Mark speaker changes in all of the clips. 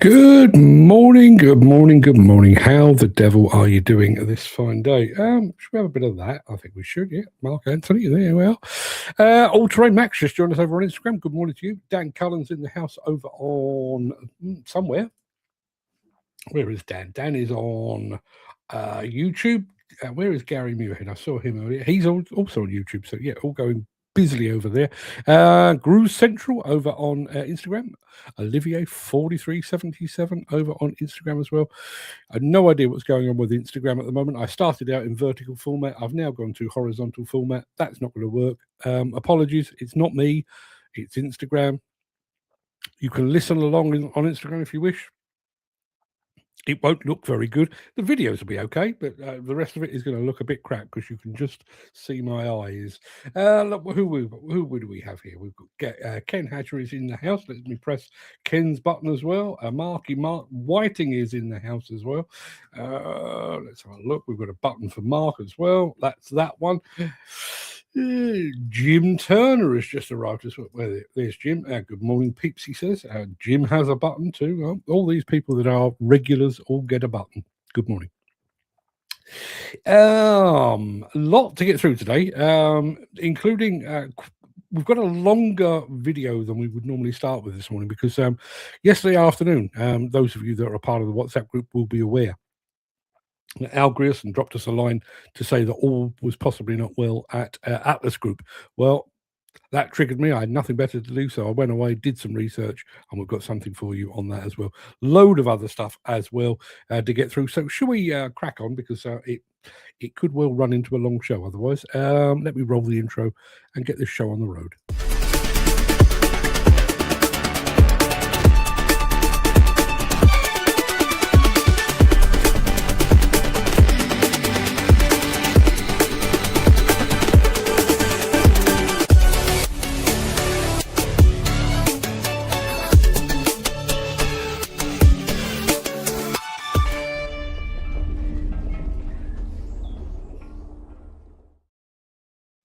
Speaker 1: Good morning, good morning, good morning. How the devil are you doing this fine day? Should we have a bit of that? I think we should, yeah. Mark Anthony, there we are. All Terrain Max just joined us over on Instagram. Good morning to you. Dan Cullen's in the house over on somewhere. Where is Dan? Dan is on YouTube. Where is Gary Muirhead? I saw him earlier. He's also on YouTube. So, yeah, all going busily over there. Groove Central over on Instagram. Olivier 4377 over on Instagram as well. I have no idea what's going on with Instagram at the moment. I started out in vertical format. I've now gone to horizontal format. That's not going to work. Apologies. It's not me. It's Instagram. You can listen along on Instagram if you wish. It won't look very good. The videos will be okay, but the rest of it is going to look a bit crap because you can just see my eyes. Look, who do we have here? We've got Ken Hatcher is in the house. Let me press Ken's button as well. Mark Whiting is in the house as well. Let's have a look. We've got a button for Mark as well. That's that one. Jim Turner has just arrived as well. There's Jim. Good morning, peeps, he says. Jim has a button too. All these people that are regulars all get a button. Good morning. A lot to get through today, including we've got a longer video than we would normally start with this morning because yesterday afternoon, those of you that are a part of the WhatsApp group will be aware, Al Grierson dropped us a line to say that all was possibly not well at Atlas Group. Well, that triggered me. I had nothing better to do, so I went away, did some research, and we've got something for you on that as well. Load of other stuff as well to get through. So should we crack on, because it could well run into a long show otherwise. Let me roll the intro and get this show on the road.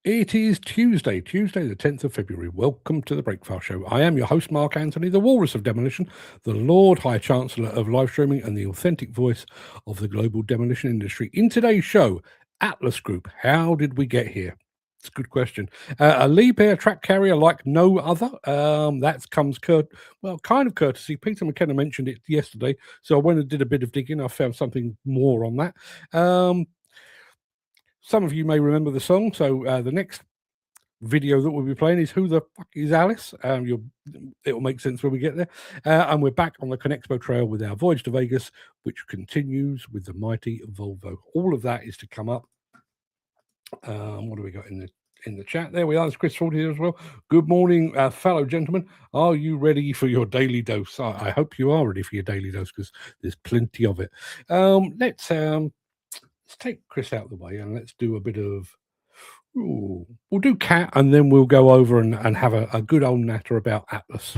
Speaker 1: It is Tuesday, the 10th of February. Welcome to the Breakfast Show. I am your host, Mark Anthony, the Walrus of Demolition, the Lord High Chancellor of live streaming, and the authentic voice of the global demolition industry. In today's show, Atlas Group. How did we get here? It's a good question. A Liebherr track carrier like no other. That comes kind of courtesy. Peter McKenna mentioned it yesterday, so I went and did a bit of digging. I found something more on that. Some of you may remember the song, so the next video that we'll be playing is Who the Fuck is Alice? It'll make sense when we get there. And we're back on the ConExpo trail with our Voyage to Vegas, which continues with the mighty Volvo. All of that is to come up. What do we got in the chat? There we are. There's Chris Ford here as well. Good morning, fellow gentlemen. Are you ready for your daily dose? I hope you are ready for your daily dose, because there's plenty of it. Let's take Chris out of the way and let's do a bit of. We'll do Cat, and then we'll go over and have a good old natter about Atlas.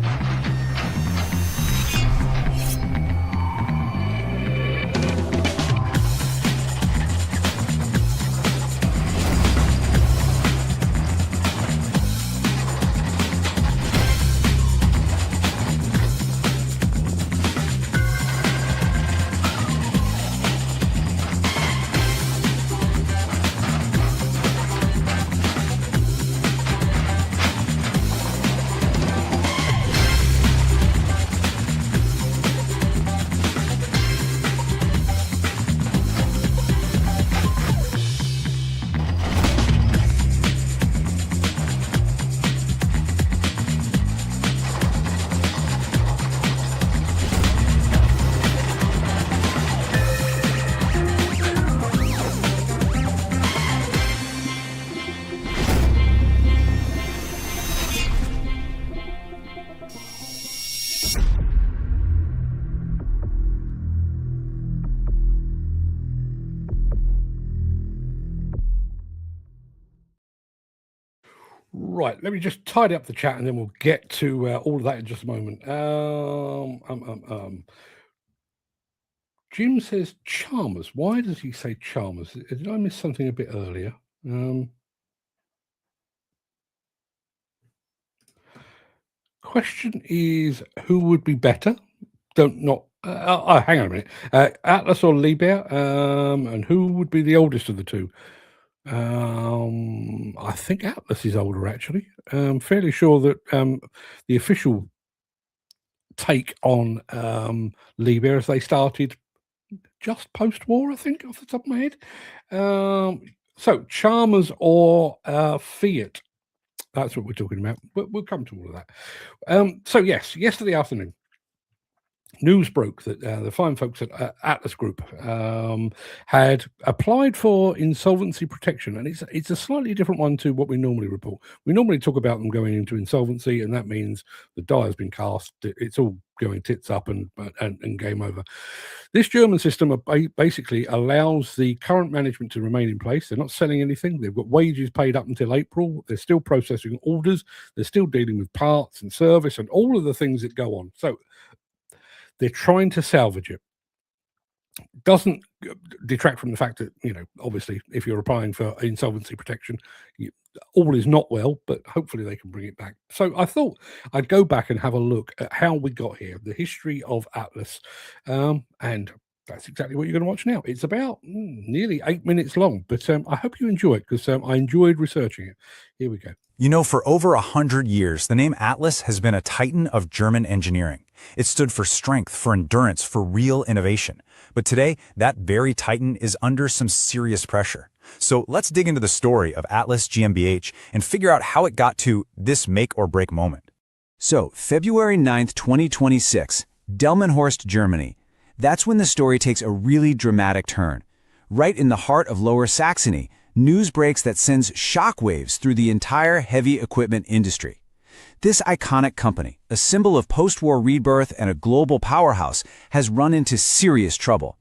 Speaker 1: Right, let me just tidy up the chat and then we'll get to all of that in just a moment. Jim says Chalmers. Why does he say Chalmers? Did I miss something a bit earlier? Question is, who would be better? Not Hang on a minute. Atlas or Liebherr? And who would be the oldest of the two? I think Atlas is older, actually. Fairly sure that the official take on Liebherr is they started just post-war, I think, off the top of my head. So Chalmers or Fiat? That's what we're talking about. We'll come to all of that. So yes, yesterday afternoon, news broke that the fine folks at Atlas Group had applied for insolvency protection, and it's a slightly different one to what we normally report. We normally talk about them going into insolvency, and that means the die has been cast. It's all going tits up and game over. This German system basically allows the current management to remain in place. They're not selling anything. They've got wages paid up until April. They're still processing orders. They're still dealing with parts and service and all of the things that go on. So they're trying to salvage it. Doesn't detract from the fact that, obviously, if you're applying for insolvency protection, all is not well, but hopefully they can bring it back. So I thought I'd go back and have a look at how we got here, the history of Atlas, and that's exactly what you're going to watch now. It's about nearly 8 minutes long, but I hope you enjoy it because I enjoyed researching it. Here we go.
Speaker 2: For over 100 years, the name Atlas has been a titan of German engineering. It stood for strength, for endurance, for real innovation. But today, that very titan is under some serious pressure. So let's dig into the story of Atlas GmbH and figure out how it got to this make-or-break moment. So, February 9th, 2026, Delmenhorst, Germany. That's when the story takes a really dramatic turn. Right in the heart of Lower Saxony, news breaks that sends shockwaves through the entire heavy equipment industry. This iconic company, a symbol of post-war rebirth and a global powerhouse, has run into serious trouble.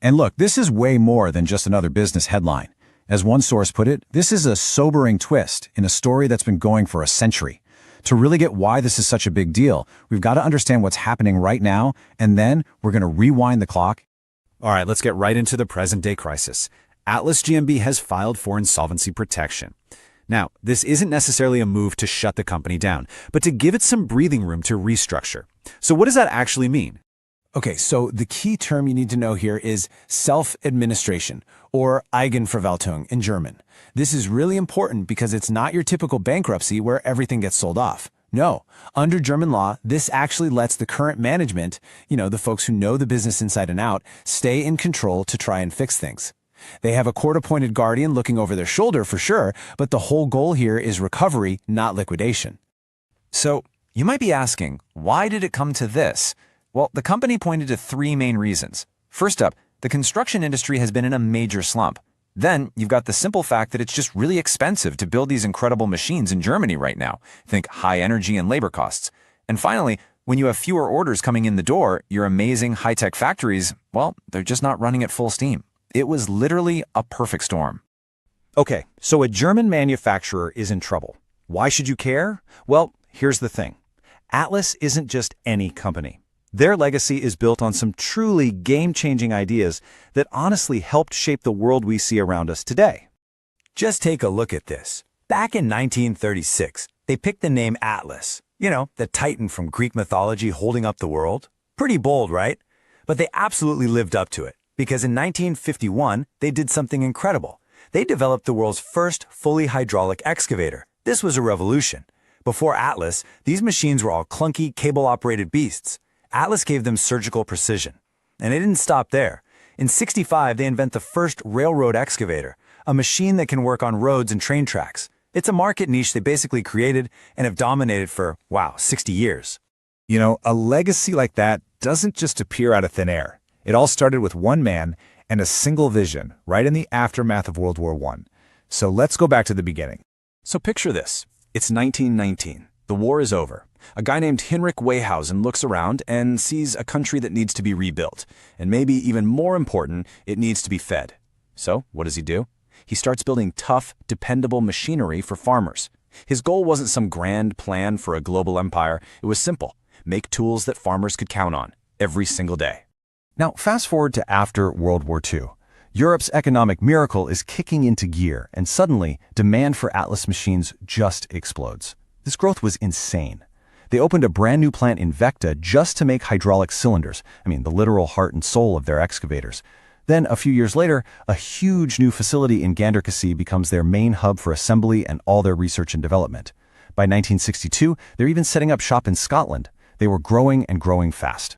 Speaker 2: And look, this is way more than just another business headline. As one source put it, this is a sobering twist in a story that's been going for a century. To really get why this is such a big deal, we've got to understand what's happening right now, and then we're going to rewind the clock. All right, let's get right into the present-day crisis. Atlas GmbH has filed for insolvency protection. Now, this isn't necessarily a move to shut the company down, but to give it some breathing room to restructure. So what does that actually mean? Okay, so the key term you need to know here is self-administration, or Eigenverwaltung in German. This is really important because it's not your typical bankruptcy where everything gets sold off. No, under German law, this actually lets the current management, the folks who know the business inside and out, stay in control to try and fix things. They have a court-appointed guardian looking over their shoulder for sure, but the whole goal here is recovery, not liquidation. So, you might be asking, why did it come to this? Well, the company pointed to three main reasons. First up, the construction industry has been in a major slump. Then, you've got the simple fact that it's just really expensive to build these incredible machines in Germany right now. Think high energy and labor costs. And finally, when you have fewer orders coming in the door, your amazing high-tech factories, well, they're just not running at full steam. It was literally a perfect storm. Okay, so a German manufacturer is in trouble. Why should you care? Well, here's the thing. Atlas isn't just any company. Their legacy is built on some truly game-changing ideas that honestly helped shape the world we see around us today. Just take a look at this. Back in 1936, they picked the name Atlas. The titan from Greek mythology holding up the world. Pretty bold, right? But they absolutely lived up to it. Because in 1951, they did something incredible. They developed the world's first fully hydraulic excavator. This was a revolution. Before Atlas, these machines were all clunky, cable-operated beasts. Atlas gave them surgical precision. And it didn't stop there. In '65, they invent the first railroad excavator, a machine that can work on roads and train tracks. It's a market niche they basically created and have dominated for, 60 years. A legacy like that doesn't just appear out of thin air. It all started with one man and a single vision right in the aftermath of World War I. So let's go back to the beginning. So picture this. It's 1919. The war is over. A guy named Heinrich Weyhausen looks around and sees a country that needs to be rebuilt. And maybe even more important, it needs to be fed. So what does he do? He starts building tough, dependable machinery for farmers. His goal wasn't some grand plan for a global empire. It was simple. Make tools that farmers could count on every single day. Now, fast forward to after World War II. Europe's economic miracle is kicking into gear, and suddenly, demand for Atlas machines just explodes. This growth was insane. They opened a brand new plant in Vecta just to make hydraulic cylinders. I mean, the literal heart and soul of their excavators. Then, a few years later, a huge new facility in Ganderkesee becomes their main hub for assembly and all their research and development. By 1962, they're even setting up shop in Scotland. They were growing and growing fast.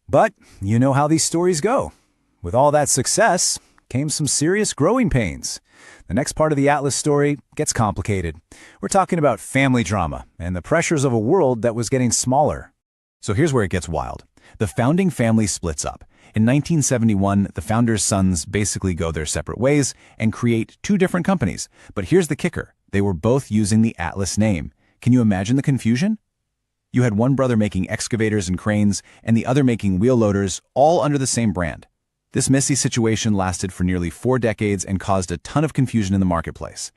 Speaker 2: But you know how these stories go. With all that success came some serious growing pains. The next part of the Atlas story gets complicated. We're talking about family drama and the pressures of a world that was getting smaller. So here's where it gets wild. The founding family splits up. In 1971, the founders' sons basically go their separate ways and create two different companies. But here's the kicker. They were both using the Atlas name. Can you imagine the confusion? You had one brother making excavators and cranes and the other making wheel loaders, all under the same brand. This messy situation lasted for nearly 4 decades and caused a ton of confusion in the marketplace.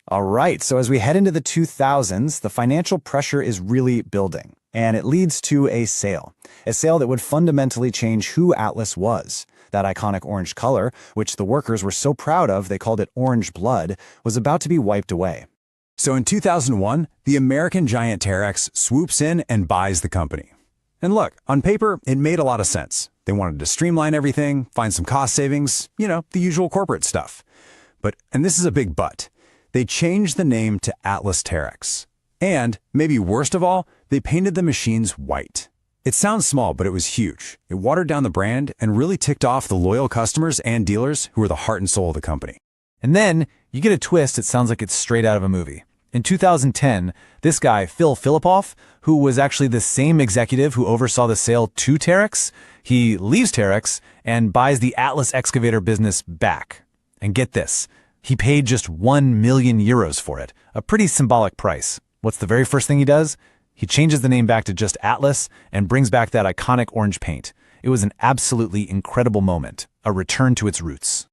Speaker 2: All right, so as we head into the 2000s, the financial pressure is really building, and it leads to a sale that would fundamentally change who Atlas was. That iconic orange color, which the workers were so proud of they called it orange blood, was about to be wiped away. So in 2001, the American giant Terex swoops in and buys the company. And look, on paper, it made a lot of sense. They wanted to streamline everything, find some cost savings, the usual corporate stuff. But, and this is a big but, they changed the name to Atlas Terex. And, maybe worst of all, they painted the machines white. It sounds small, but it was huge. It watered down the brand and really ticked off the loyal customers and dealers who were the heart and soul of the company. And then, you get a twist that sounds like it's straight out of a movie. In 2010, this guy, Phil Filipoff, who was actually the same executive who oversaw the sale to Terex, he leaves Terex and buys the Atlas excavator business back. And get this, he paid just 1 million euros for it, a pretty symbolic price. What's the very first thing he does? He changes the name back to just Atlas and brings back that iconic orange paint. It was an absolutely incredible moment, a return to its roots.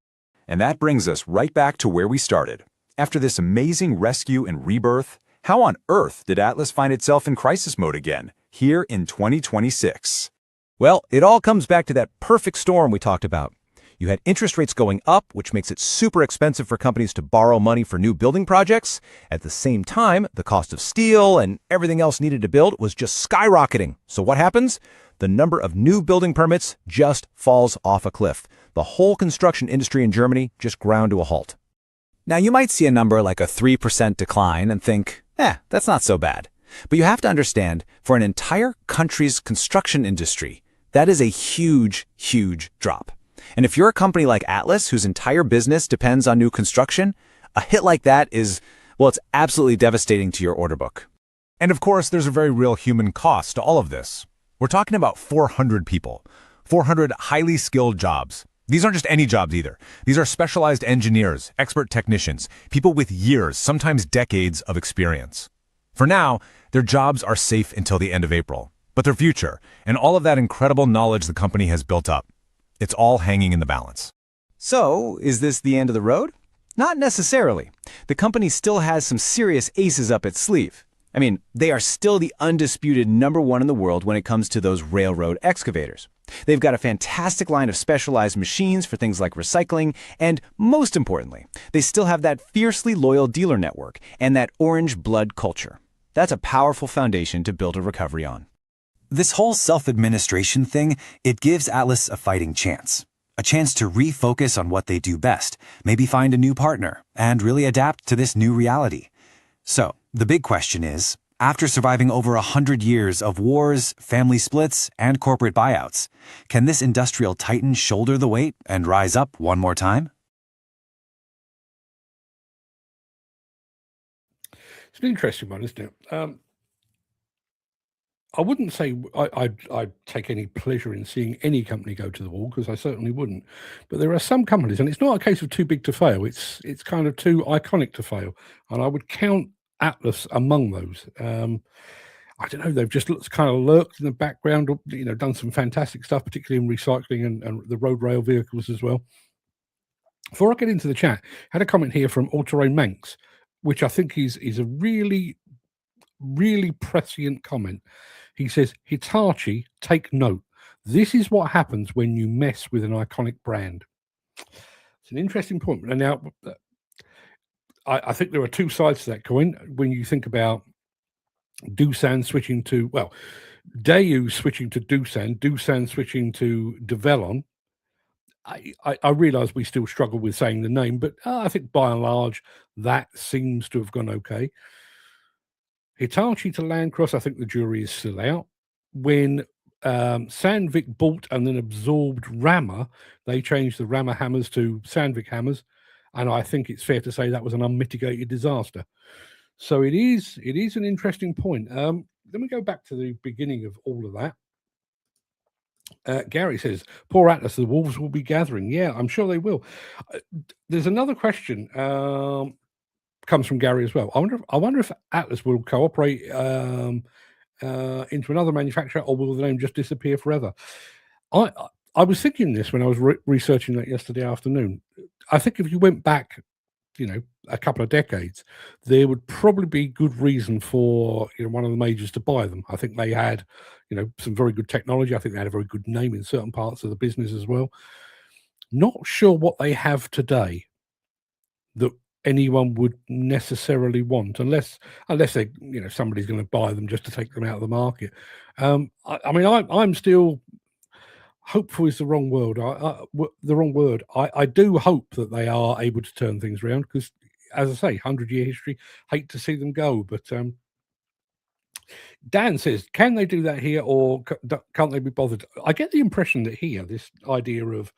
Speaker 2: And that brings us right back to where we started. After this amazing rescue and rebirth, how on earth did Atlas find itself in crisis mode again, here in 2026? Well, it all comes back to that perfect storm we talked about. You had interest rates going up, which makes it super expensive for companies to borrow money for new building projects. At the same time, the cost of steel and everything else needed to build was just skyrocketing. So what happens? The number of new building permits just falls off a cliff. The whole construction industry in Germany just ground to a halt. Now, you might see a number like a 3% decline and think, that's not so bad. But you have to understand, for an entire country's construction industry, that is a huge, huge drop. And if you're a company like Atlas, whose entire business depends on new construction, a hit like that is, well, it's absolutely devastating to your order book.
Speaker 3: And of course, there's a very real human cost to all of this. We're talking about 400 people, 400 highly skilled jobs. These aren't just any jobs either. These are specialized engineers, expert technicians, people with years, sometimes decades of experience. For now, their jobs are safe until the end of April. But their future, and all of that incredible knowledge the company has built up, it's all hanging in the balance.
Speaker 2: So, is this the end of the road? Not necessarily. The company still has some serious aces up its sleeve. I mean, they are still the undisputed #1 in the world when it comes to those railroad excavators. They've got a fantastic line of specialized machines for things like recycling, and most importantly, they still have that fiercely loyal dealer network and that orange blood culture. That's a powerful foundation to build a recovery on.
Speaker 4: This whole self-administration thing, it gives Atlas a fighting chance. A chance to refocus on what they do best, maybe find a new partner, and really adapt to this new reality. So, the big question is, after surviving over 100 years of wars, family splits, and corporate buyouts, can this industrial titan shoulder the weight and rise up one more time?
Speaker 1: It's an interesting one, isn't it? I wouldn't say I'd take any pleasure in seeing any company go to the wall, because I certainly wouldn't. But there are some companies, and it's not a case of too big to fail. It's kind of too iconic to fail, and I would count Atlas among those. I don't know. They've just kind of lurked in the background, done some fantastic stuff, particularly in recycling and the road rail vehicles as well. Before I get into the chat, I had a comment here from All-Terrain Manx, which I think is a really, really prescient comment. He says, Hitachi, take note. This is what happens when you mess with an iconic brand. It's an interesting point. And now, I think there are two sides to that coin. When you think about Doosan switching to, well, Daewoo switching to Doosan, Doosan switching to Develon. I realise we still struggle with saying the name, but I think by and large that seems to have gone okay. Hitachi to Landcross, I think the jury is still out. When Sandvik bought and then absorbed Rammer, they changed the Rammer hammers to Sandvik hammers, and I think it's fair to say that was an unmitigated disaster. So it is an interesting point. Let me go back to the beginning of all of that. Gary says, "Poor Atlas, the wolves will be gathering." Yeah, I'm sure they will. There's another question comes from Gary as well. I wonder if Atlas will cooperate into another manufacturer, or will the name just disappear forever? I was thinking this when I was researching that yesterday afternoon. I think if you went back, a couple of decades, there would probably be good reason for one of the majors to buy them. I think they had some very good technology. I think they had a very good name in certain parts of the business as well. Not sure what they have today that anyone would necessarily want, unless they somebody's going to buy them just to take them out of the market. I'm still hopeful is the wrong word. The wrong word. I do hope that they are able to turn things around, because, as I say, 100-year history. Hate to see them go, but Dan says, can they do that here, or can't they be bothered? I get the impression that here, this idea of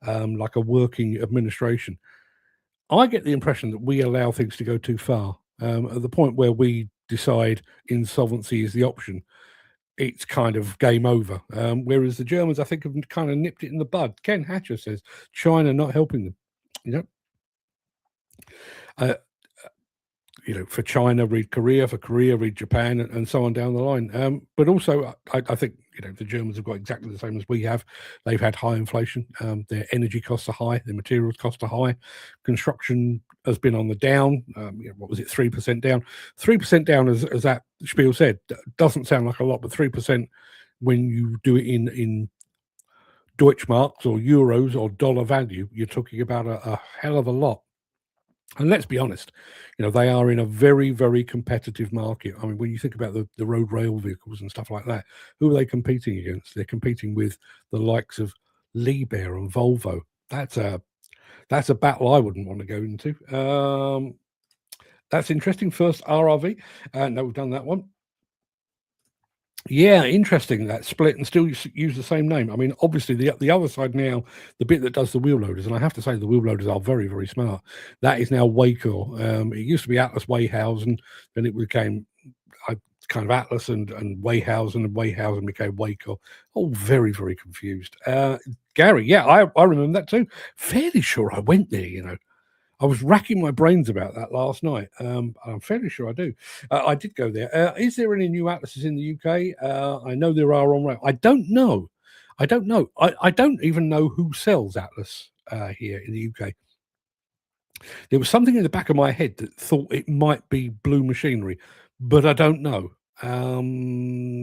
Speaker 1: like a working administration, I get the impression that we allow things to go too far. At the point where we decide insolvency is the option, it's kind of game over. Whereas the Germans, I think, have kind of nipped it in the bud. Ken Hatcher says, China not helping them. For China, read Korea. For Korea, read Japan, and so on down the line. But also, I think the Germans have got exactly the same as we have. They've had high inflation. Their energy costs are high. Their materials costs are high. Construction has been on the down. What was it? 3% down. 3% down, as that spiel said, doesn't sound like a lot, but 3% when you do it in Deutschmarks or euros or dollar value, you're talking about a hell of a lot. And let's be honest, they are in a very, very competitive market. I mean, when you think about the road rail vehicles and stuff like that, who are they competing against? They're competing with the likes of Liebherr and Volvo. That's a battle I wouldn't want to go into. That's interesting. First RRV. No, we've done that one. Yeah, interesting, that split and still use the same name. I mean, obviously, the other side now, the bit that does the wheel loaders, and I have to say the wheel loaders are very, very smart. That is now Waco. It used to be Atlas Weyhausen, then it became kind of Atlas and Weyhausen, and Weyhausen became Waco. All very, very confused. Gary, yeah, I remember that too. Fairly sure I went there, I was racking my brains about that last night. I'm fairly sure I do. I did go there. Is there any new Atlases in the UK? I know there are on rail. I don't know. I don't even know who sells Atlas here in the UK. There was something in the back of my head that thought it might be Blue Machinery, but I don't know.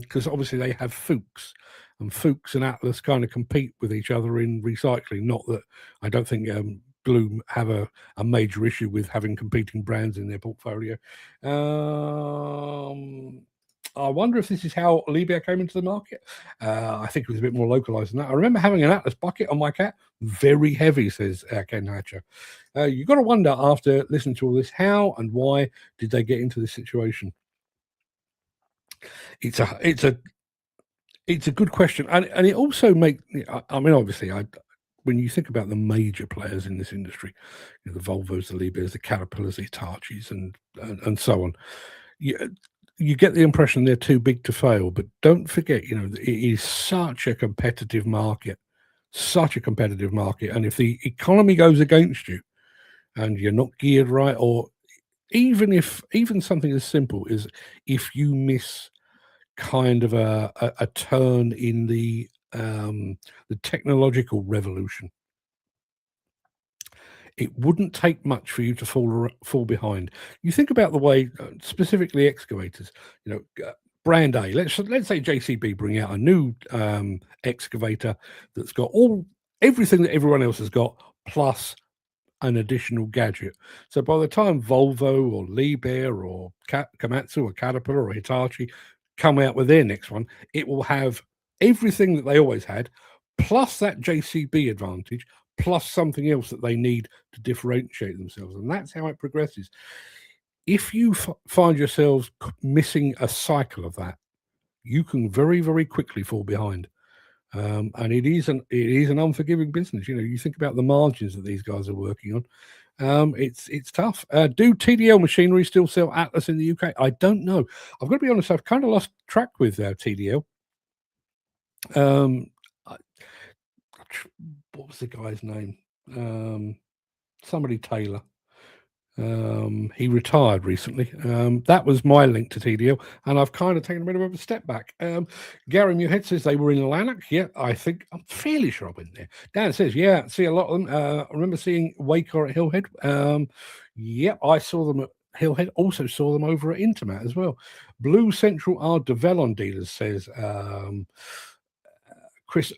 Speaker 1: Because obviously they have Fuchs, and Fuchs and Atlas kind of compete with each other in recycling. Not that I don't think Bloom have a major issue with having competing brands in their portfolio. I wonder if this is how Liebherr came into the market. I think it was a bit more localized than that. I remember having an Atlas bucket on my cat. Very heavy, says Ken Hatcher. You've got to wonder, after listening to all this, how and why did they get into this situation? It's a good question, and it also makes. I mean, obviously, when you think about the major players in this industry, the Volvos, the Liebherrs, the Caterpillars, the Hitachis, and so on, you get the impression they're too big to fail. But don't forget, it is such a competitive market, and if the economy goes against you, and you're not geared right, or even something as simple as if you miss kind of a turn in the technological revolution, it wouldn't take much for you to fall behind. You think about the way, specifically excavators, brand A. Let's say JCB bring out a new excavator that's got everything that everyone else has got, plus an additional gadget. So by the time Volvo or Liebherr or Komatsu or Caterpillar or Hitachi come out with their next one, it will have everything that they always had, plus that JCB advantage, plus something else that they need to differentiate themselves. And that's how it progresses. If you find yourselves missing a cycle of that, you can very, very quickly fall behind. And it is an unforgiving business. You know, you think about the margins that these guys are working on. It's tough. Do TDL machinery still sell Atlas in the UK? I don't know. I've got to be honest. I've kind of lost track with TDL. What was the guy's name? Somebody Taylor. He retired recently. That was my link to TDL, and I've kind of taken a bit of a step back. Gary Muirhead says they were in Lanark. Yeah, I'm fairly sure I've been there. Dan says, yeah, see a lot of them. I remember seeing Waker at Hillhead. Yeah, I saw them at Hillhead. Also saw them over at Intermat as well. Blue Central are Develon dealers, says Chris.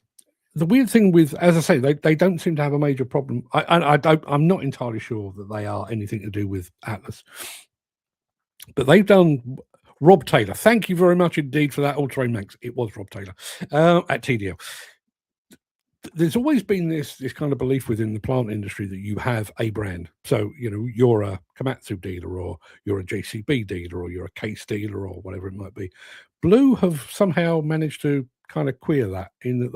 Speaker 1: The weird thing with, as I say, they don't seem to have a major problem. I'm not entirely sure that they are anything to do with Atlas, but they've done. Rob Taylor, thank you very much indeed for that all-terrain Manx. It was Rob Taylor at TDL. There's always been this kind of belief within the plant industry that you have a brand. So, you know, you're a Komatsu dealer, or you're a JCB dealer, or you're a Case dealer, or whatever it might be. Blue have somehow managed to kind of queer that in that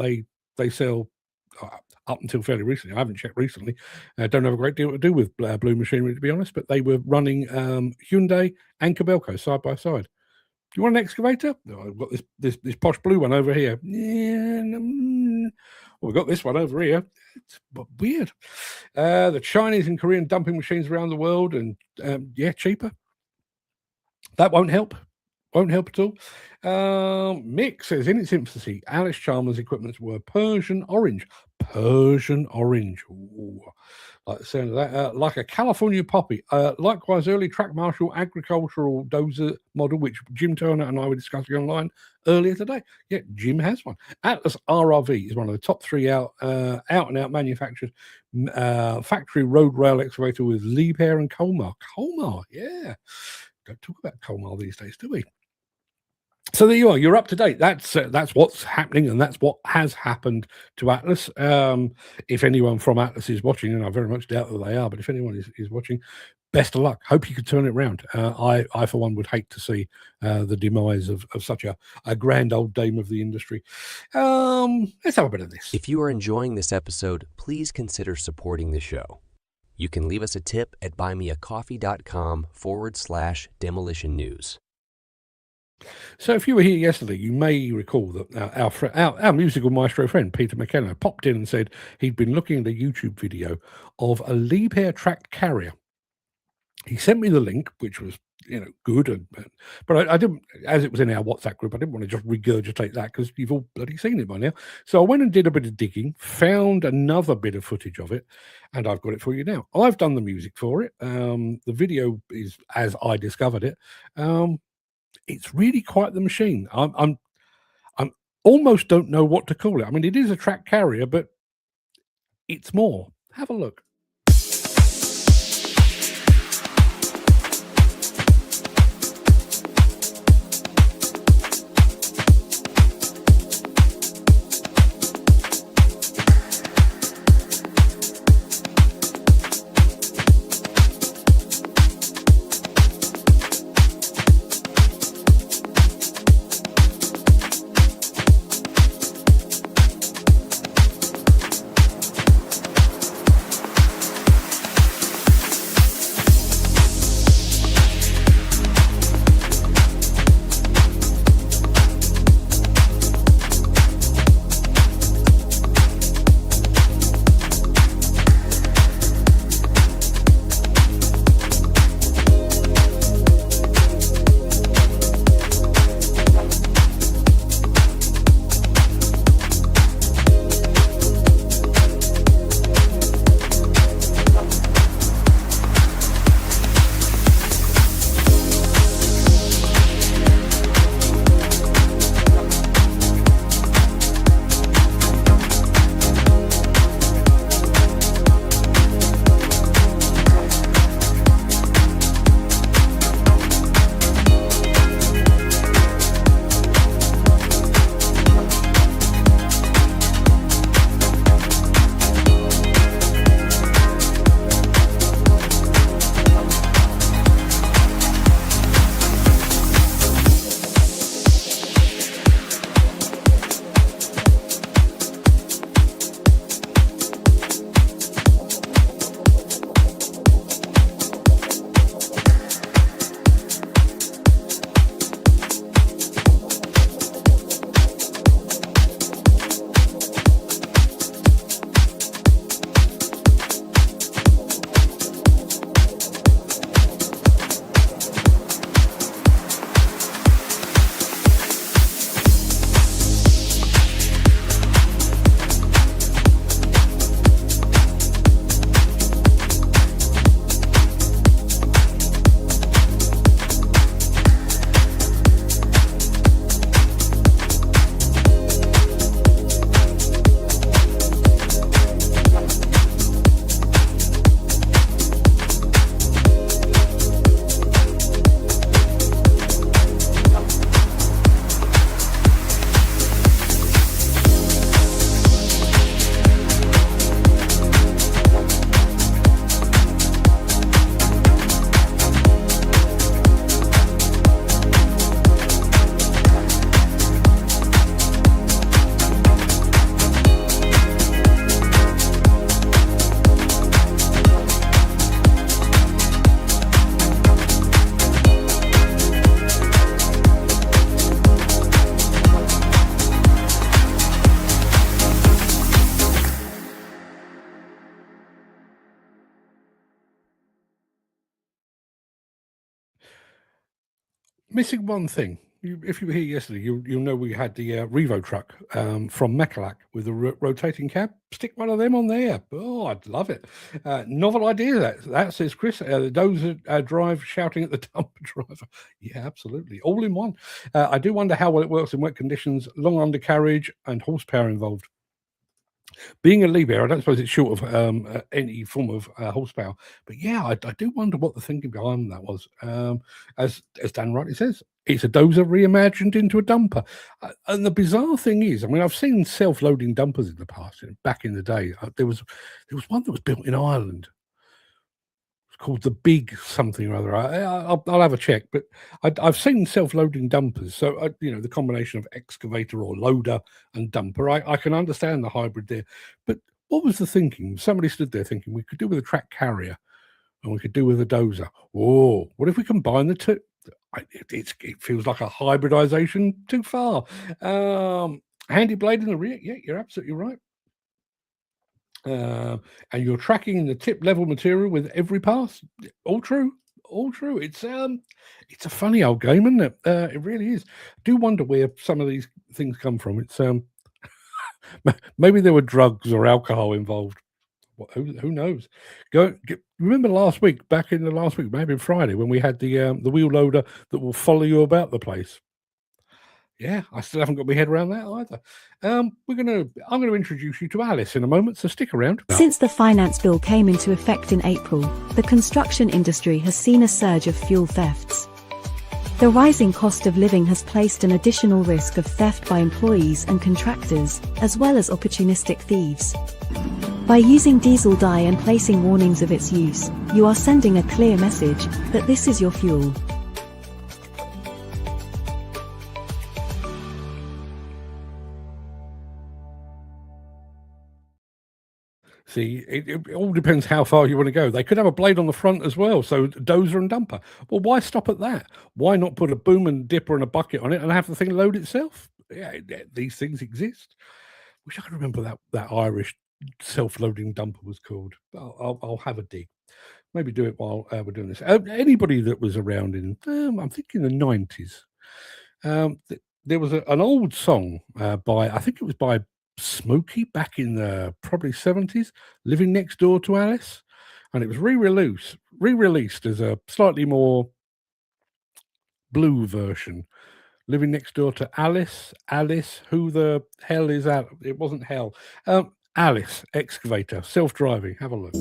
Speaker 1: they sell up until fairly recently. I haven't checked recently. Don't have a great deal to do with Blue Machinery, to be honest, but they were running Hyundai and Kobelco side by side. Do you want an excavator? No, I've got this posh blue one over here. Yeah, we've got this one over here. It's weird. The Chinese and Korean dumping machines around the world, and cheaper. That won't help. Won't help at all. Mick says, in its infancy, Alice Chalmers' equipments were Persian orange. Persian orange. Ooh, like the sound of that. Like a California poppy. Likewise, early Track Marshall agricultural dozer model, which Jim Turner and I were discussing online earlier today. Yeah, Jim has one. Atlas RRV is one of the top 3 out-and-out manufactured factory road rail excavator with Liebherr and Colmar. Colmar, yeah. Don't talk about Colmar these days, do we? So there you are. You're up to date. That's what's happening, and that's what has happened to Atlas. If anyone from Atlas is watching, and I very much doubt that they are, but if anyone is watching, best of luck. Hope you can turn it around. I for one would hate to see the demise of such a grand old dame of the industry. Let's have a bit of this.
Speaker 5: If you are enjoying this episode, please consider supporting the show. You can leave us a tip at buymeacoffee.com/demolition news.
Speaker 1: So if you were here yesterday, you may recall that our musical maestro friend, Peter McKenna, popped in and said he'd been looking at a YouTube video of a Liebherr track carrier. He sent me the link, which was, good. But I didn't, as it was in our WhatsApp group, I didn't want to just regurgitate that because you've all bloody seen it by now. So I went and did a bit of digging, found another bit of footage of it, and I've got it for you now. I've done the music for it. The video is as I discovered it. It's really quite the machine. I'm almost don't know what to call it. I mean, it is a track carrier, but it's more. Have a look. Missing one thing. If you were here yesterday, you'll know we had the Revo truck from Mechalak with a rotating cab. Stick one of them on there. Oh, I'd love it. Novel idea, that says Chris. The dozer drive shouting at the dumper driver. Yeah, absolutely. All in one. I do wonder how well it works in wet conditions, long undercarriage, and horsepower involved. Being a Liebherr, I don't suppose it's short of any form of horsepower, but yeah, I do wonder what the thinking behind that was. As Dan rightly says, it's a dozer reimagined into a dumper. And the bizarre thing is, I mean, I've seen self-loading dumpers in the past. Back in the day, there was one that was built in Ireland. It's called the Big something or other. I'll have a check, but I've seen self-loading dumpers. So the combination of excavator or loader and dumper, I can understand the hybrid there. But what was the thinking? Somebody stood there thinking we could do with a track carrier, and we could do with a dozer. Oh, what if we combine the two? It feels like a hybridization too far. Handy blade in the rear. Yeah, you're absolutely right. And you're tracking the tip level material with every pass. All true. It's a funny old game, isn't it? It really is. Do wonder where some of these things come from. It's maybe there were drugs or alcohol involved. Who knows? Remember back in the last week, maybe Friday, when we had the wheel loader that will follow you about the place. Yeah, I still haven't got my head around that either. I'm going to introduce you to Alice in a moment, so stick around.
Speaker 6: Since the finance bill came into effect in April, the construction industry has seen a surge of fuel thefts. The rising cost of living has placed an additional risk of theft by employees and contractors, as well as opportunistic thieves. By using diesel dye and placing warnings of its use, you are sending a clear message that this is your fuel.
Speaker 1: See, it all depends how far you want to go. They could have a blade on the front as well, so dozer and dumper. Well, why stop at that? Why not put a boom and dipper and a bucket on it and have the thing load itself? Yeah, these things exist. Wish I could remember that Irish self-loading dumper was called. I'll have a dig. Maybe do it while we're doing this. Anybody that was around in, I'm thinking the 90s, there was an old song I think it was by Smokey back in the probably 70s, Living Next Door to Alice, and it was re-released as a slightly more blue version. Living Next Door to Alice, who the hell is that? It wasn't hell. Alice, excavator, self-driving. Have a look.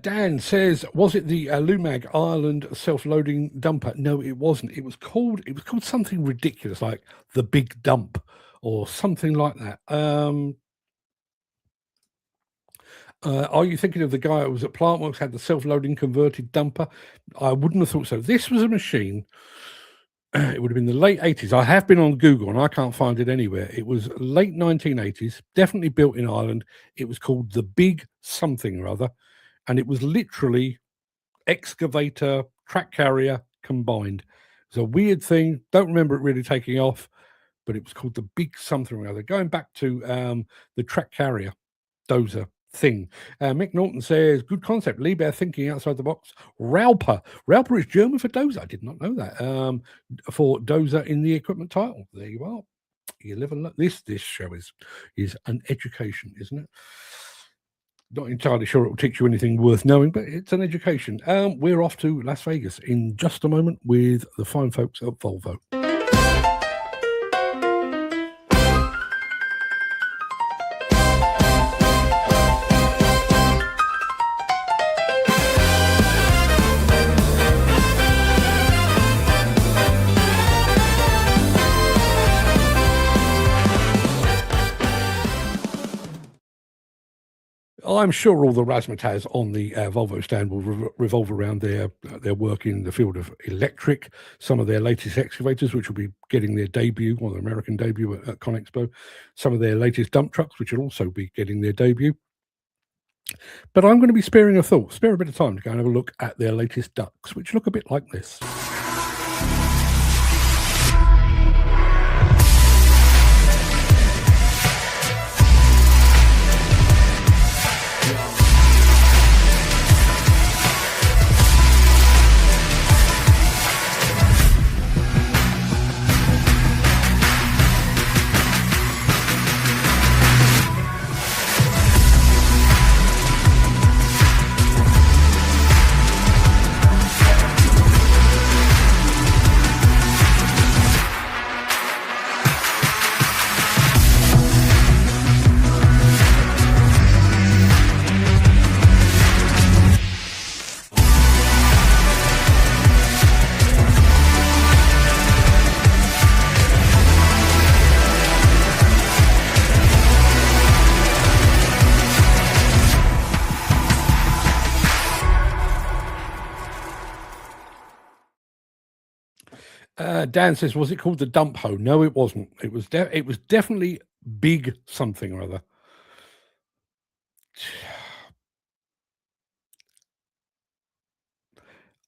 Speaker 1: Dan says, was it the Lumag Ireland self-loading dumper? No, it wasn't. It was called something ridiculous, like the Big Dump or something like that. Are you thinking of the guy who was at Plantworks, had the self-loading converted dumper? I wouldn't have thought so. This was a machine. It would have been the late 80s. I have been on Google and I can't find it anywhere. It was late 1980s, definitely built in Ireland. It was called the Big something or other. And it was literally excavator, track carrier combined. It's a weird thing. Don't remember it really taking off, but it was called the Big something or other. Going back to the track carrier dozer thing. Mick Norton says, good concept. Liebherr thinking outside the box. Rauper. Rauper is German for dozer. I did not know that. For dozer in the equipment title. There you are. You live and look. This show is an education, isn't it? Not entirely sure it will teach you anything worth knowing, but it's an education. We're off to Las Vegas in just a moment with the fine folks at Volvo. I'm sure all the razzmatazz on the Volvo stand will revolve around their work in the field of electric, some of their latest excavators, which will be getting their debut, or their American debut at ConExpo, some of their latest dump trucks, which will also be getting their debut. But I'm going to be spare a bit of time to go and have a look at their latest ducks, which look a bit like this. Dan says, was it called the dump hoe? No, it wasn't. It was definitely Big something or other.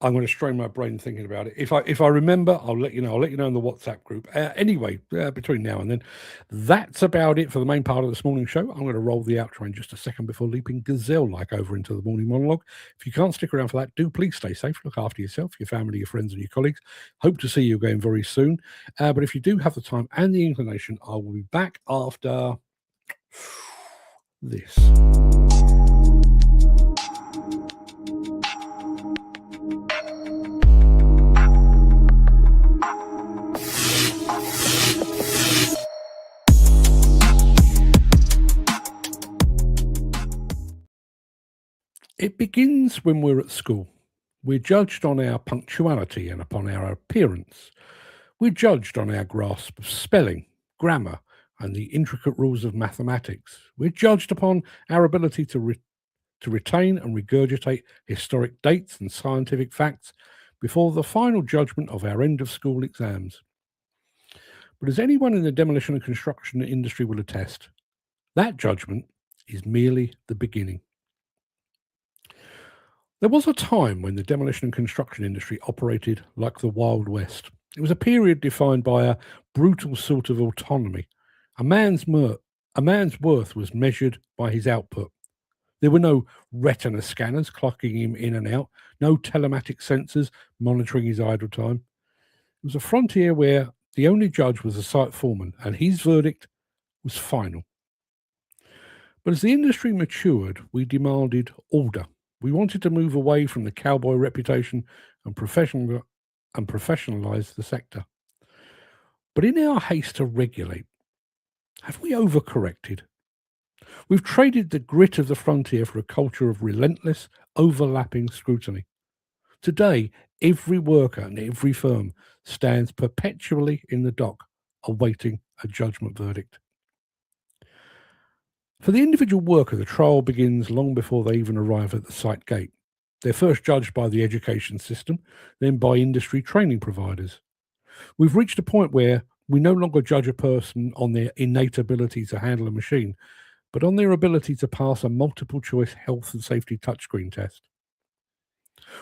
Speaker 1: I'm going to strain my brain thinking about it. If I remember, I'll let you know. I'll let you know in the WhatsApp group. Anyway, between now and then, that's about it for the main part of this morning show. I'm going to roll the outro in just a second before leaping gazelle-like over into the morning monologue. If you can't stick around for that, do please stay safe. Look after yourself, your family, your friends, and your colleagues. Hope to see you again very soon. But if you do have the time and the inclination, I will be back after this. It begins when we're at school. We're judged on our punctuality and upon our appearance. We're judged on our grasp of spelling, grammar, and the intricate rules of mathematics. We're judged upon our ability to retain and regurgitate historic dates and scientific facts before the final judgment of our end-of-school exams. But as anyone in the demolition and construction industry will attest, that judgment is merely the beginning. There was a time when the demolition and construction industry operated like the Wild West. It was a period defined by a brutal sort of autonomy. A man's worth was measured by his output. There were no retina scanners clocking him in and out, no telematic sensors monitoring his idle time. was a frontier where the only judge was a site foreman, and his verdict was final. But as the industry matured, we demanded order. We wanted to move away from the cowboy reputation and professionalize the sector. But in our haste to regulate, have we overcorrected? We've traded the grit of the frontier for a culture of relentless, overlapping scrutiny. Today, every worker and every firm stands perpetually in the dock, awaiting a judgment verdict. For the individual worker, the trial begins long before they even arrive at the site gate. They're first judged by the education system, then by industry training providers. We've reached a point where we no longer judge a person on their innate ability to handle a machine, but on their ability to pass a multiple choice health and safety touchscreen test.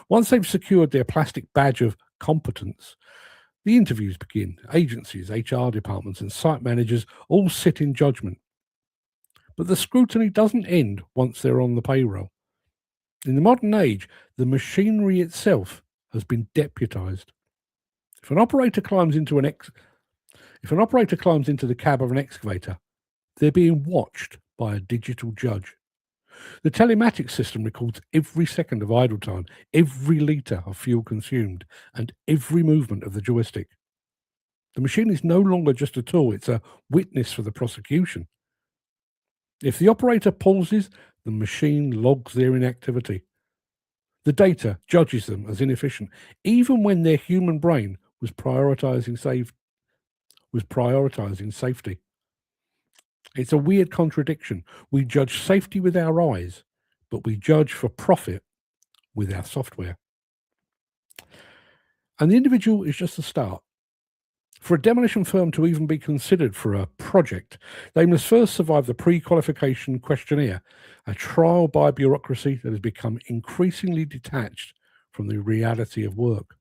Speaker 1: Once they've secured their plastic badge of competence, the interviews begin. Agencies, HR departments, and site managers all sit in judgment. But the scrutiny doesn't end once they're on the payroll. In the modern age, the machinery itself has been deputized. If an operator climbs into the cab of an excavator, they're being watched by a digital judge. The telematics system records every second of idle time, every litre of fuel consumed, and every movement of the joystick. The machine is no longer just a tool, it's a witness for the prosecution. If the operator pauses, the machine logs their inactivity. The data judges them as inefficient, even when their human brain was prioritizing safety. It's a weird contradiction. We judge safety with our eyes, but we judge for profit with our software. And the individual is just the start. For a demolition firm to even be considered for a project, they must first survive the pre-qualification questionnaire, a trial by bureaucracy that has become increasingly detached from the reality of work.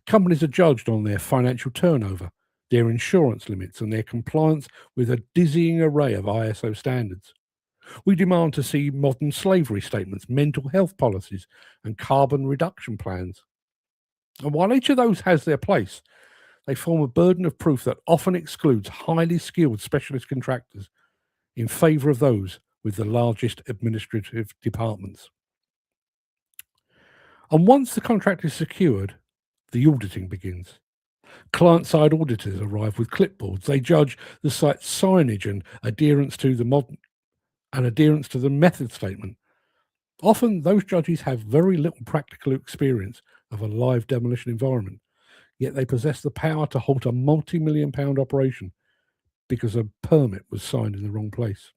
Speaker 1: Companies are judged on their financial turnover, their insurance limits, and their compliance with a dizzying array of ISO standards. We demand to see modern slavery statements, mental health policies, and carbon reduction plans. And while each of those has their place, they form a burden of proof that often excludes highly skilled specialist contractors in favour of those with the largest administrative departments. And once the contract is secured, the auditing begins. Client-side auditors arrive with clipboards. They judge the site's signage and adherence to the method statement. Often, those judges have very little practical experience of a live demolition environment, yet they possess the power to halt a multi-million-pound operation because a permit was signed in the wrong place.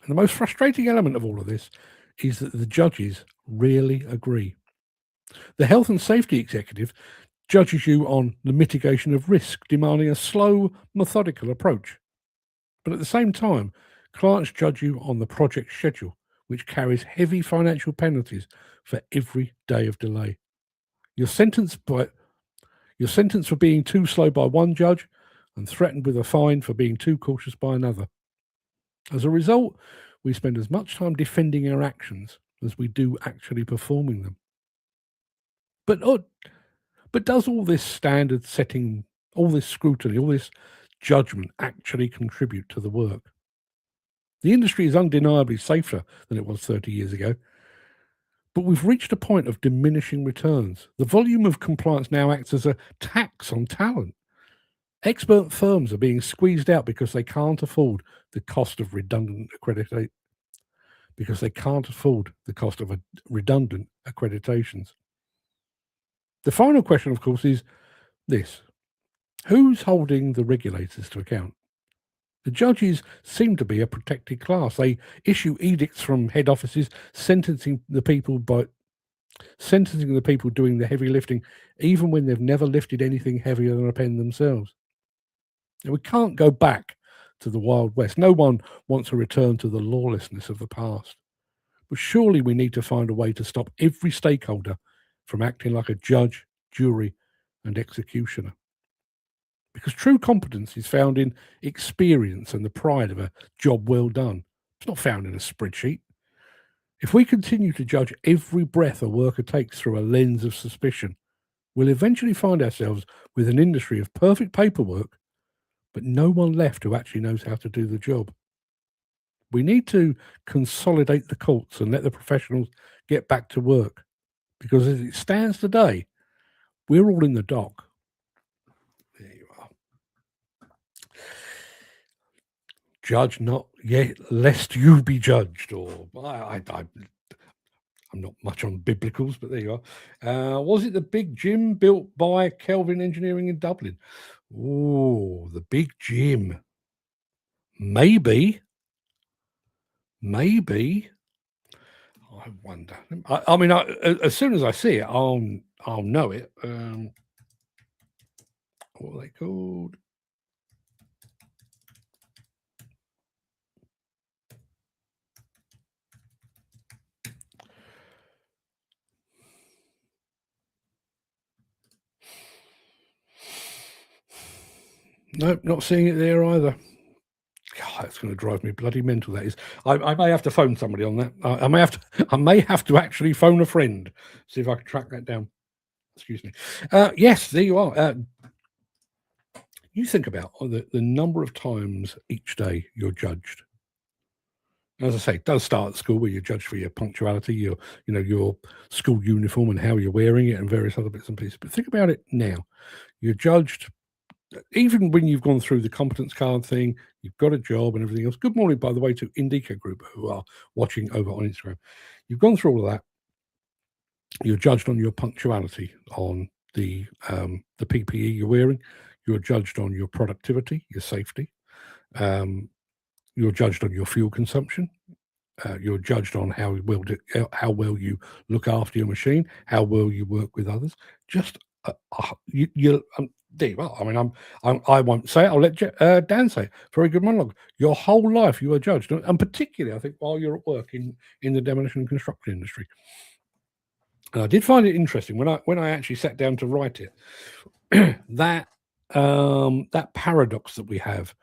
Speaker 1: And the most frustrating element of all of this is that the judges rarely agree. The health and safety executive judges you on the mitigation of risk, demanding a slow, methodical approach. But at the same time, clients judge you on the project schedule, which carries heavy financial penalties for every day of delay. You're sentenced for being too slow by one judge and threatened with a fine for being too cautious by another. As a result, we spend as much time defending our actions as we do actually performing them. But does all this standard setting, all this scrutiny, all this judgment actually contribute to the work? The industry is undeniably safer than it was 30 years ago, but we've reached a point of diminishing returns. The volume of compliance now acts as a tax on talent. Expert firms are being squeezed out because they can't afford the cost of redundant accreditations. The final question, of course, is this: who's holding the regulators to account? The judges seem to be a protected class. They issue edicts from head offices, sentencing the people doing the heavy lifting, even when they've never lifted anything heavier than a pen themselves. Now, we can't go back to the Wild West. No one wants a return to the lawlessness of the past. But surely we need to find a way to stop every stakeholder from acting like a judge, jury, and executioner. Because true competence is found in experience and the pride of a job well done. It's not found in a spreadsheet. If we continue to judge every breath a worker takes through a lens of suspicion, we'll eventually find ourselves with an industry of perfect paperwork, but no one left who actually knows how to do the job. We need to consolidate the courts and let the professionals get back to work, because as it stands today, we're all in the dock. There you are. Judge not yet, lest you be judged. Or I'm not much on biblicals, but there you are. Was it the big gym built by Kelvin Engineering in Dublin? Oh, the big gym. Maybe. I wonder. I mean, as soon as I see it, I'll know it. What are they called? Nope, not seeing it there either. God, that's going to drive me bloody mental. That is. I may have to phone somebody on that. I may have to actually phone a friend, see if I can track that down. Excuse me. Yes, there you are. You think about the number of times each day you're judged. As I say, it does start at school, where you're judged for your punctuality, your school uniform and how you're wearing it, and various other bits and pieces. But think about it now. You're judged even when you've gone through the competence card thing, you've got a job and everything else. Good morning, by the way, to Indica Group, who are watching over on Instagram. You've gone through all of that. You're judged on your punctuality, on the PPE you're wearing. You're judged on your productivity, your safety. You're judged on your fuel consumption. You're judged on how well you look after your machine, how well you work with others. Just there you are. I mean, I won't say it. I'll let Dan say it. Very good monologue. Your whole life you are judged, and particularly, I think, while you're at work in the demolition and construction industry. And I did find it interesting when I actually sat down to write it. that paradox that we have.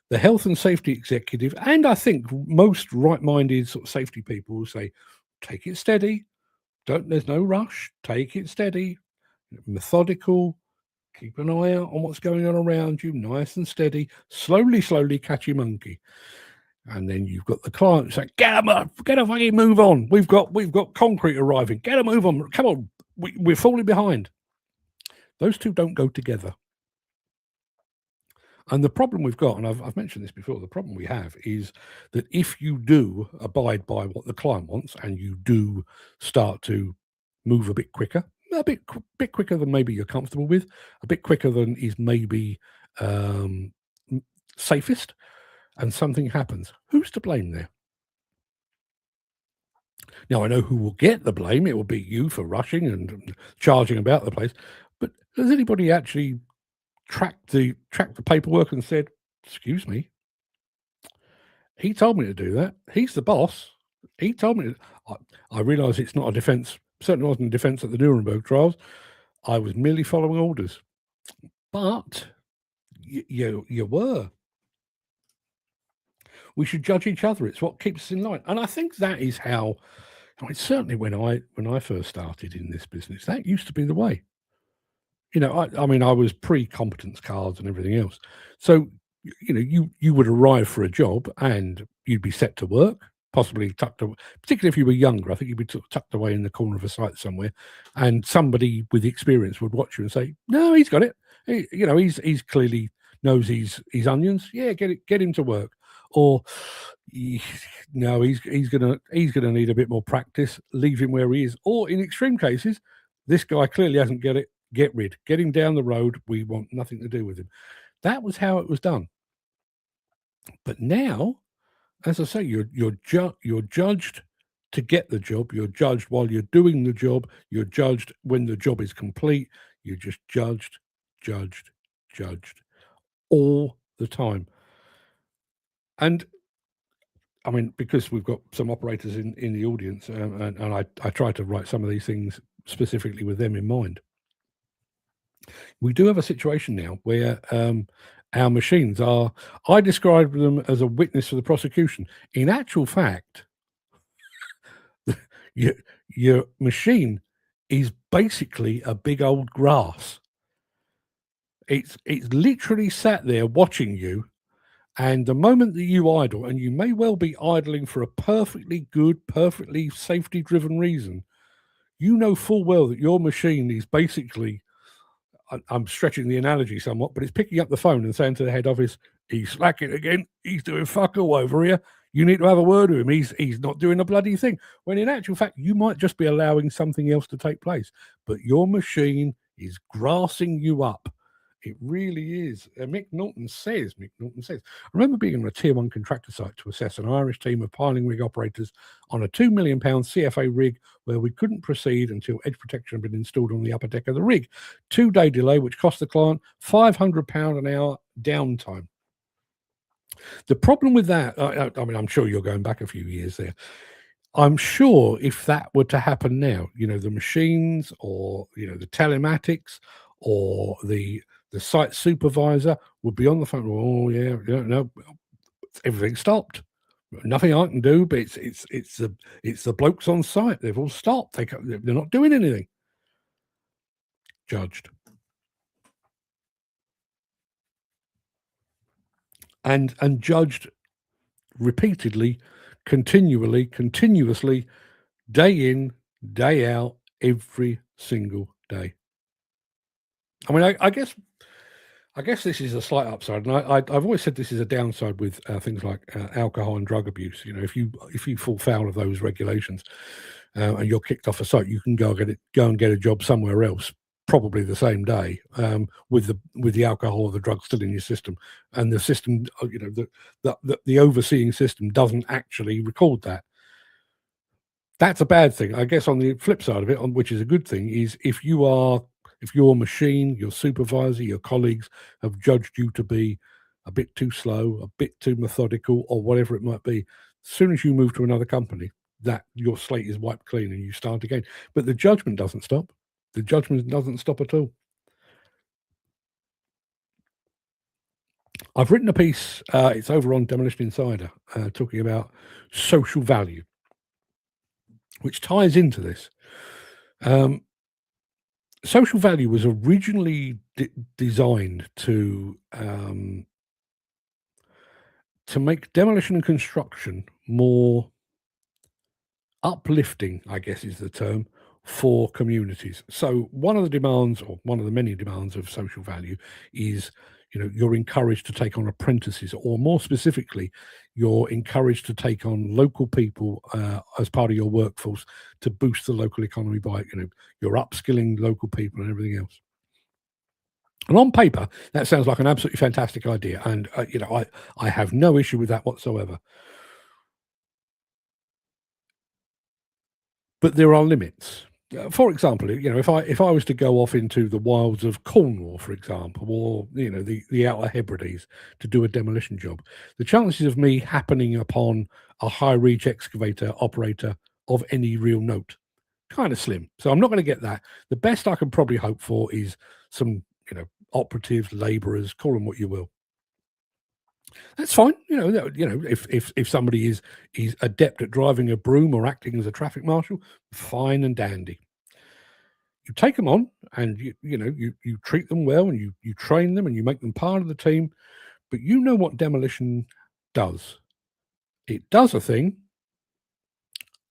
Speaker 1: The health and safety executive, and I think most right-minded sort of safety people will say, take it steady. There's no rush. Take it steady. Methodical. Keep an eye out on what's going on around you. Nice and steady. Slowly catch your monkey. And then you've got the client saying, get a fucking move on. We've got concrete arriving. Get a move on. Come on. We're falling behind. Those two don't go together. And the problem we've got, and I've mentioned this before, the problem we have is that if you do abide by what the client wants, and you do start to move a bit quicker than maybe you're comfortable with, a bit quicker than is maybe safest, and something happens, who's to blame there? Now, I know who will get the blame. It will be you for rushing and charging about the place. But has anybody actually tracked the paperwork and said, excuse me, he told me to do that. He's the boss. He told me I realise it's not a defence, certainly wasn't a defence at the Nuremberg trials. I was merely following orders. But you were. We should judge each other. It's what keeps us in line. And I think that is how, certainly when I first started in this business, that used to be the way. I mean, I was pre-competence cards and everything else. So, you would arrive for a job and you'd be set to work, possibly tucked away, particularly if you were younger. I think you'd be tucked away in the corner of a site somewhere, and somebody with experience would watch you and say, no, he's got it. He's clearly knows his onions. Yeah, get him to work. Or no, he's gonna need a bit more practice. Leave him where he is. Or in extreme cases, this guy clearly hasn't get it. Get him down the road. We want nothing to do with him. That was how it was done. But now, as I say, you're judged to get the job. You're judged while you're doing the job. You're judged when the job is complete. You're just judged all the time. And I mean, because we've got some operators in the audience, and I try to write some of these things specifically with them in mind. We do have a situation now where our machines are, I describe them as a witness for the prosecution. In actual fact, your machine is basically a big old grass. It's literally sat there watching you, and the moment that you idle, and you may well be idling for a perfectly good, perfectly safety-driven reason, you know full well that your machine is basically, I'm stretching the analogy somewhat, but it's picking up the phone and saying to the head office, he's slacking again, he's doing fuck all over here, you need to have a word with him, he's not doing a bloody thing. When in actual fact, you might just be allowing something else to take place, but your machine is grassing you up. It really is. Mick Norton says, I remember being on a tier 1 contractor site to assess an Irish team of piling rig operators on a £2 million CFA rig where we couldn't proceed until edge protection had been installed on the upper deck of the rig. 2-day delay, which cost the client £500 an hour downtime. The problem with that, I mean, I'm sure you're going back a few years there. I'm sure if that were to happen now, the machines or, the telematics or the site supervisor would be on the phone. Oh yeah, no, everything stopped. Nothing I can do, but it's the blokes on site. They've all stopped. They're not doing anything. Judged. And judged repeatedly, continuously, day in, day out, every single day. I mean, I guess this is a slight upside, and I've always said this is a downside with things like alcohol and drug abuse. If you fall foul of those regulations and you're kicked off a site, you can go and get a job somewhere else, probably the same day, with the alcohol or the drug still in your system, and the system, the overseeing system doesn't actually record that. That's a bad thing. I guess on the flip side of it, which is a good thing, is if your machine, your supervisor, your colleagues have judged you to be a bit too slow, a bit too methodical, or whatever it might be, as soon as you move to another company, that your slate is wiped clean and you start again. But the judgment doesn't stop. The judgment doesn't stop at all. I've written a piece, it's over on Demolition Insider, talking about social value, which ties into this. Social value was originally designed to make demolition and construction more uplifting, I guess is the term, for communities. So one of the demands, or one of the many demands of social value, is you're encouraged to take on apprentices, or more specifically, you're encouraged to take on local people as part of your workforce to boost the local economy by, you're upskilling local people and everything else. And on paper, that sounds like an absolutely fantastic idea. And, I have no issue with that whatsoever. But there are limits. For example, if I was to go off into the wilds of Cornwall, for example, or the Outer Hebrides to do a demolition job, the chances of me happening upon a high reach excavator operator of any real note kind of slim. So I'm not going to get that. The best I can probably hope for is some operatives, labourers, call them what you will. That's fine. If somebody is adept at driving a broom or acting as a traffic marshal, fine and dandy. You take them on, and you treat them well, and you train them, and you make them part of the team. But you know what demolition does? It does a thing,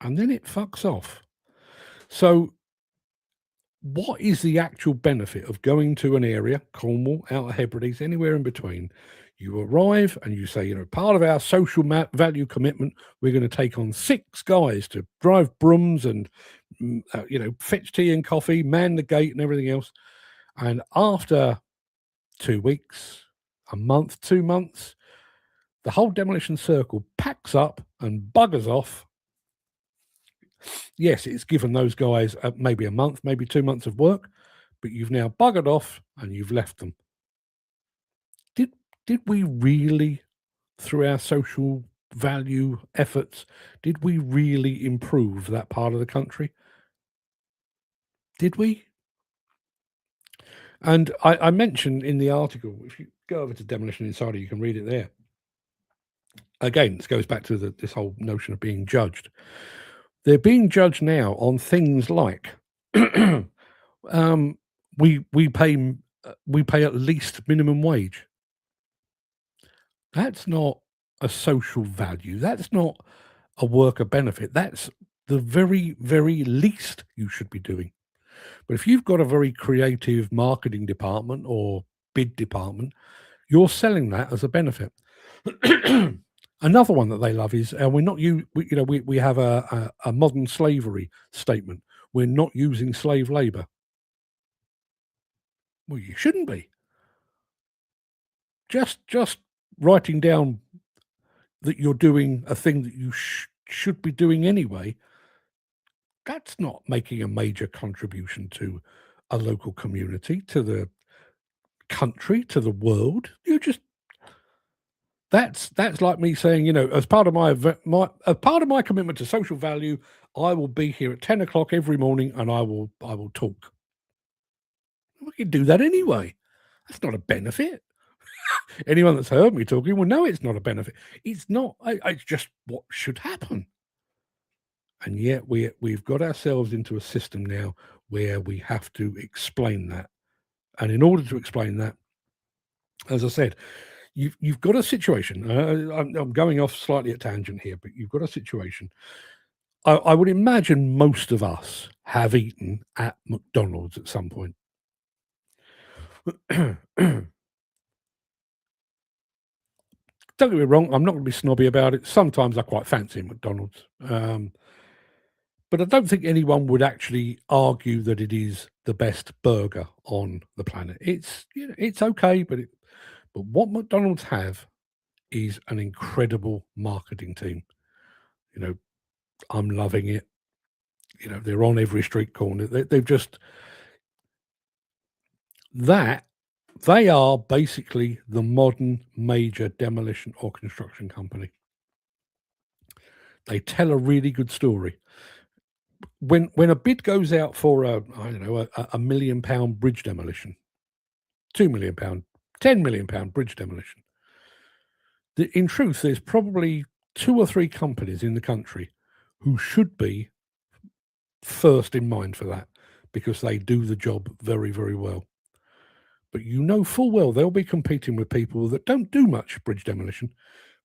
Speaker 1: and then it fucks off. So what is the actual benefit of going to an area, Cornwall, Outer Hebrides, anywhere in between? You arrive and you say, part of our social value commitment, we're going to take on 6 guys to drive brooms and, fetch tea and coffee, man the gate and everything else. And after 2 weeks, a month, 2 months, the whole demolition circle packs up and buggers off. Yes, it's given those guys maybe a month, maybe 2 months of work, but you've now buggered off and you've left them. Did we really, through our social value efforts, did we really improve that part of the country? Did we? And I mentioned in the article, if you go over to Demolition Insider, you can read it there. Again, this goes back to this whole notion of being judged. They're being judged now on things like we pay at least minimum wage. That's not a social value. That's not a worker benefit. That's the very, very least you should be doing. But if you've got a very creative marketing department or bid department, you're selling that as a benefit. Another one that they love is we have a modern slavery statement. We're not using slave labor. Well, you shouldn't be. Just writing down that you're doing a thing that you should be doing anyway, that's not making a major contribution to a local community, to the country, to the world. That's like me saying, as part of my commitment to social value, I will be here at 10 o'clock every morning and I will talk. We can do that anyway. That's not a benefit. Anyone that's heard me talking will know it's not a benefit. It's not. It's just what should happen. And yet we've got ourselves into a system now where we have to explain that. And in order to explain that, as I said, you've got a situation. I'm going off slightly at tangent here, but you've got a situation. I would imagine most of us have eaten at McDonald's at some point. Don't get me wrong, I'm not going to be snobby about it. Sometimes I quite fancy McDonald's. But I don't think anyone would actually argue that it is the best burger on the planet. It's okay, but what McDonald's have is an incredible marketing team. I'm loving it. They're on every street corner. They've just they are basically the modern major demolition or construction company. They tell a really good story. When a bid goes out for a £1 million bridge demolition, £2 million, £10 million bridge demolition, in truth, there's probably 2 or 3 companies in the country who should be first in mind for that because they do the job very, very well. But full well they'll be competing with people that don't do much bridge demolition,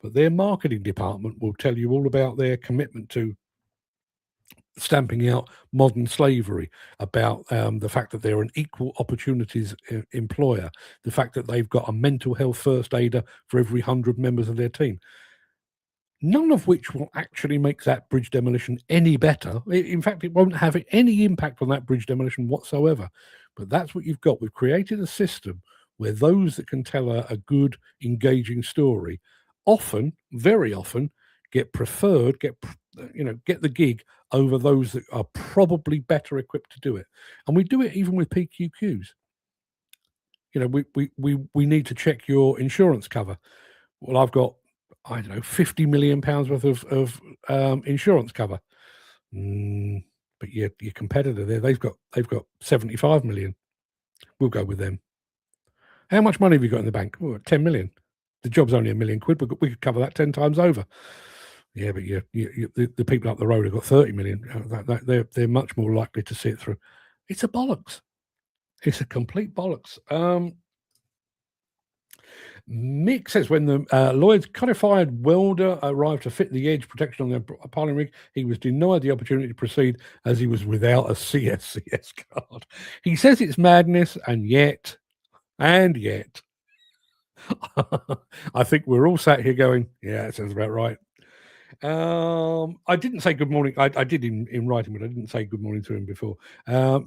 Speaker 1: but their marketing department will tell you all about their commitment to stamping out modern slavery, about the fact that they're an equal opportunities employer, the fact that they've got a mental health first aider for every 100 members of their team. None of which will actually make that bridge demolition any better. In fact, it won't have any impact on that bridge demolition whatsoever. But that's what you've got. We've created a system where those that can tell a good, engaging story often, very often, get preferred, get the gig over those that are probably better equipped to do it. And we do it even with PQQs. We need to check your insurance cover. Well, I've got, £50 million worth of insurance cover. But your competitor there, they've got 75 million. We'll go with them. How much money have you got in the bank? 10 million. The job's only £1 million, but we could cover that 10 times over. Yeah, but the people up the road have got 30 million. They're much more likely to see it through. It's a bollocks. It's a complete bollocks. Mick says when the Lloyd's codified welder arrived to fit the edge protection on their piling rig, he was denied the opportunity to proceed as he was without a CSCS card. He says it's madness, and yet, I think we're all sat here going, yeah, that sounds about right. I didn't say good morning. I did in writing, but I didn't say good morning to him before.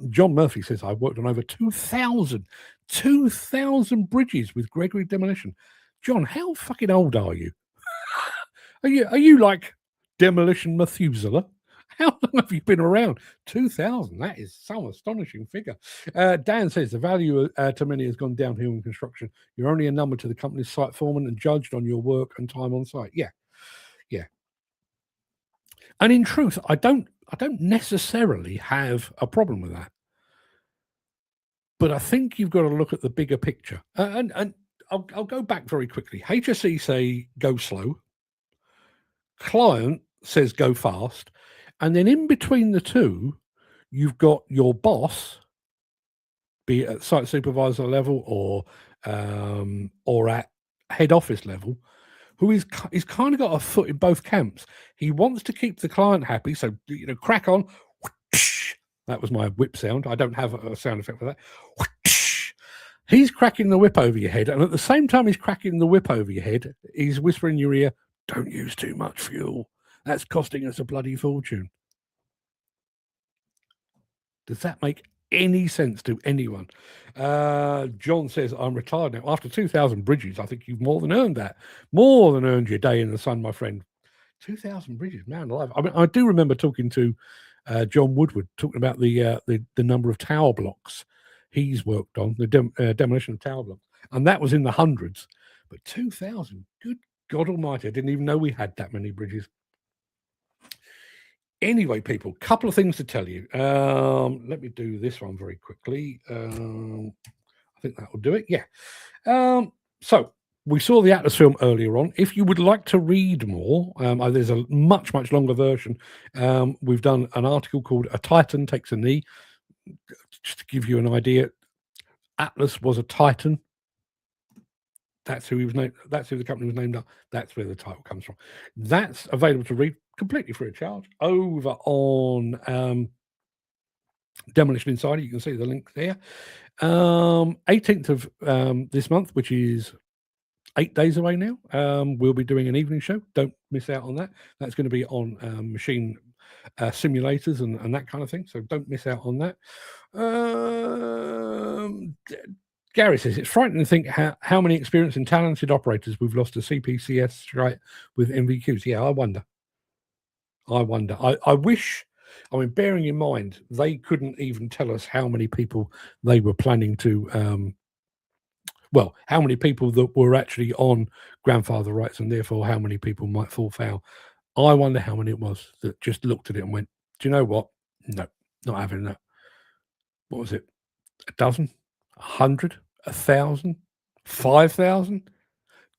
Speaker 1: John Murphy says, I've worked on over 2,000 bridges with Gregory Demolition. John, how fucking old are you? Are you like Demolition Methuselah? How long have you been around? 2,000. That is some astonishing figure. Dan says the value to many has gone downhill in construction. You're only a number to the company's site foreman and judged on your work and time on site. Yeah. And in truth, I don't necessarily have a problem with that. But I think you've got to look at the bigger picture. And I'll go back very quickly. HSE say go slow. Client says go fast. And then in between the two, you've got your boss be it at site supervisor level or at head office level, who he's kind of got a foot in both camps. He wants to keep the client happy, so crack on. That was my whip sound. I don't have a sound effect for that. He's cracking the whip over your head, and at the same time he's cracking the whip over your head, he's whispering in your ear, "Don't use too much fuel. That's costing us a bloody fortune." Does that make any sense to anyone? John says, "I'm retired now. After 2,000 bridges, I think you've more than earned that. More than earned your day in the sun, my friend." 2,000 bridges, man alive. I mean, I do remember talking to John Woodward, talking about the number of tower blocks he's worked on, the demolition of tower blocks. And that was in the hundreds. But 2,000, good God almighty, I didn't even know we had that many bridges. Anyway, people, couple of things to tell you. Let me do this one very quickly. I think that will do it. Yeah. So we saw the Atlas film earlier on. If you would like to read more, there's a much, much longer version. We've done an article called "A Titan Takes a Knee." Just to give you an idea, Atlas was a Titan. That's who he was named. That's who the company was named after. That's where the title comes from. That's available to read completely free of charge over on Demolition Insider. You can see the link there. 18th of this month, which is 8 days away now, we'll be doing an evening show. Don't miss out on that. That's going to be on machine simulators and that kind of thing. So don't miss out on that. Gary says, "It's frightening to think how many experienced and talented operators we've lost to CPCS strike with MVQs." Yeah, I wonder. I wish, I mean, bearing in mind, they couldn't even tell us how many people they were planning to, how many people that were actually on grandfather rights and therefore how many people might fall foul. I wonder how many it was that just looked at it and went, "Do you know what? No, not having that." What was it? A dozen? 100? 1,000? 5,000?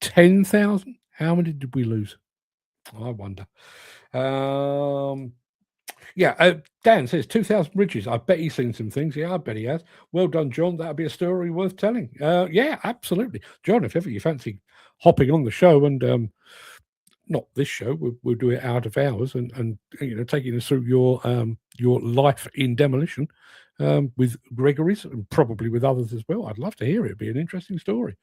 Speaker 1: 10,000? How many did we lose? I wonder. Dan says 2,000 bridges. I bet he's seen some things. Yeah, I bet he has. Well done, John. That'll be a story worth telling. Yeah, absolutely. John, if ever you fancy hopping on the show and not this show, we'll do it out of hours and taking us through your life in demolition with Gregory's and probably with others as well. I'd love to hear it. It'd be an interesting story.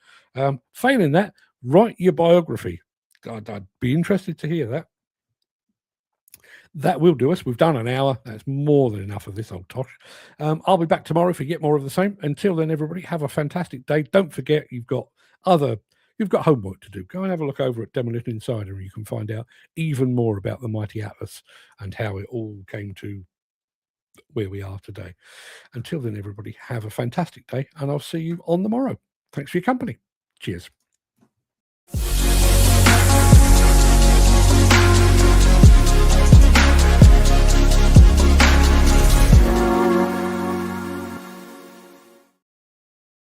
Speaker 1: Failing that, write your biography. I'd be interested to hear that. That will do us. We've done an hour. That's more than enough of this old tosh. I'll be back tomorrow if you get more of the same. Until then, everybody, have a fantastic day. Don't forget you've got homework to do. Go and have a look over at Demolition Insider and you can find out even more about the mighty Atlas and how it all came to where we are today. Until then, everybody, have a fantastic day and I'll see you on the morrow. Thanks for your company. Cheers.